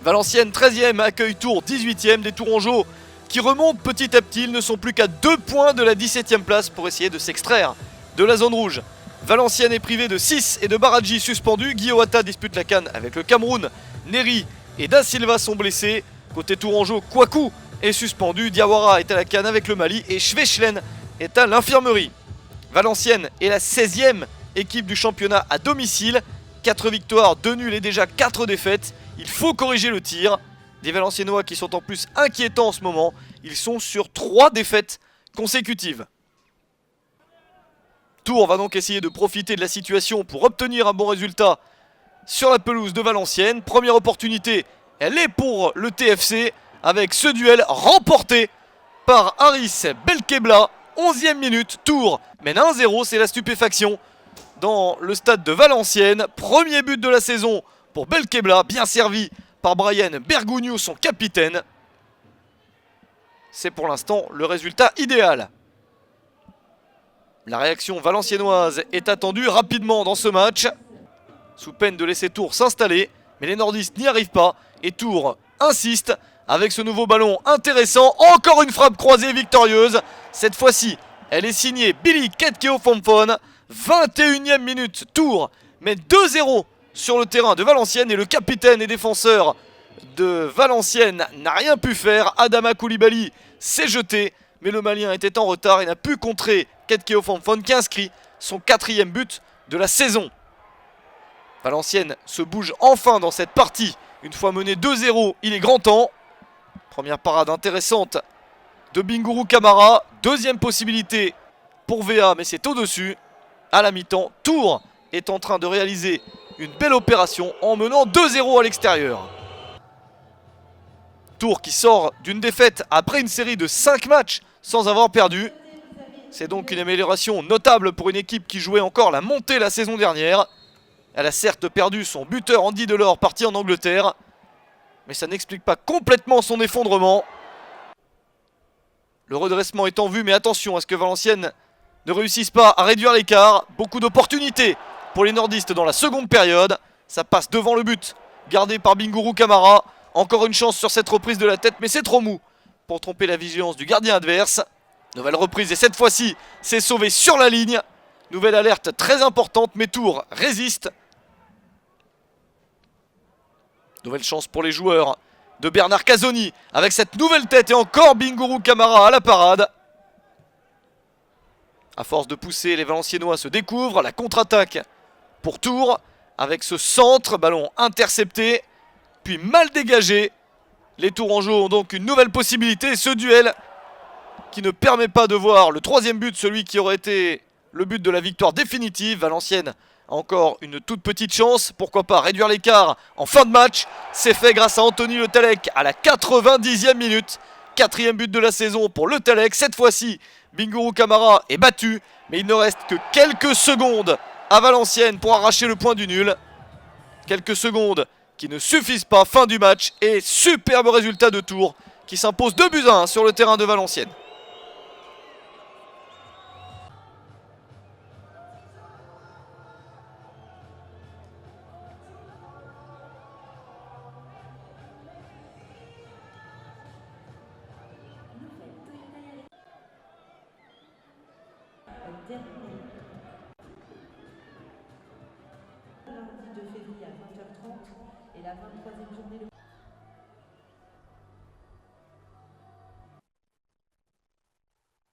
Valenciennes 13e accueille Tours 18e, des Tourangeaux qui remontent petit à petit. Ils ne sont plus qu'à 2 points de la 17e place pour essayer de s'extraire de la zone rouge. Valenciennes est privé de 6 et de Baradji suspendu. Guillauata dispute la CAN avec le Cameroun. Neri et Da Silva sont blessés. Côté Tourangeau, Kouakou est suspendu. Diawara est à la CAN avec le Mali et Schwechlen est à l'infirmerie. Valenciennes est la 16e équipe du championnat à domicile. 4 victoires, 2 nuls et déjà 4 défaites. Il faut corriger le tir. Des Valenciennois qui sont en plus inquiétants en ce moment. Ils sont sur 3 défaites consécutives. Tours va donc essayer de profiter de la situation pour obtenir un bon résultat sur la pelouse de Valenciennes. Première opportunité, elle est pour le TFC avec ce duel remporté par Haris Belkebla. 11e minute, Tours mène 1-0, c'est la stupéfaction dans le stade de Valenciennes. Premier but de la saison pour Belkebla, bien servi par Brian Bergugno, son capitaine. C'est pour l'instant le résultat idéal. La réaction valenciennoise est attendue rapidement dans ce match, sous peine de laisser Tours s'installer, mais les nordistes n'y arrivent pas et Tours insiste avec ce nouveau ballon intéressant. Encore une frappe croisée victorieuse, cette fois-ci elle est signée Billy Ketkeo-Fomfon. 21e minute, Tours met 2-0 sur le terrain de Valenciennes et le capitaine et défenseur de Valenciennes n'a rien pu faire. Adama Koulibaly s'est jeté, mais le Malien était en retard et n'a pu contrer Ketkeo-Fomfon qui inscrit son 4e but de la saison. Valenciennes se bouge enfin dans cette partie. Une fois mené 2-0, il est grand temps. Première parade intéressante de Bingourou Kamara. Deuxième possibilité pour VA, mais c'est au-dessus. À la mi-temps, Tours est en train de réaliser une belle opération en menant 2-0 à l'extérieur. Tours qui sort d'une défaite après une série de 5 matchs sans avoir perdu. C'est donc une amélioration notable pour une équipe qui jouait encore la montée la saison dernière. Elle a certes perdu son buteur Andy Delors parti en Angleterre, mais ça n'explique pas complètement son effondrement. Le redressement est en vue, mais attention à ce que Valenciennes ne réussisse pas à réduire l'écart. Beaucoup d'opportunités pour les nordistes dans la seconde période. Ça passe devant le but, gardé par Bingourou Kamara. Encore une chance sur cette reprise de la tête, mais c'est trop mou pour tromper la vigilance du gardien adverse. Nouvelle reprise et cette fois-ci, c'est sauvé sur la ligne. Nouvelle alerte très importante, mais Tours résiste. Nouvelle chance pour les joueurs de Bernard Casoni avec cette nouvelle tête et encore Bingourou Kamara à la parade. À force de pousser, les Valenciennois se découvrent. La contre-attaque pour Tours avec ce centre, ballon intercepté, puis mal dégagé. Les Tourangeaux ont donc une nouvelle possibilité. Ce duel qui ne permet pas de voir le 3e but, celui qui aurait été le but de la victoire définitive. Valenciennes a encore une toute petite chance. Pourquoi pas réduire l'écart en fin de match. C'est fait grâce à Anthony Le Tallec à la 90e minute. 4e but de la saison pour Le Tallec. Cette fois-ci, Bingourou Kamara est battu. Mais il ne reste que quelques secondes à Valenciennes pour arracher le point du nul. Quelques secondes qui ne suffisent pas. Fin du match et superbe résultat de Tours qui s'impose 2-1 sur le terrain de Valenciennes. Lundi 2 février à 20h30 et la 23e journée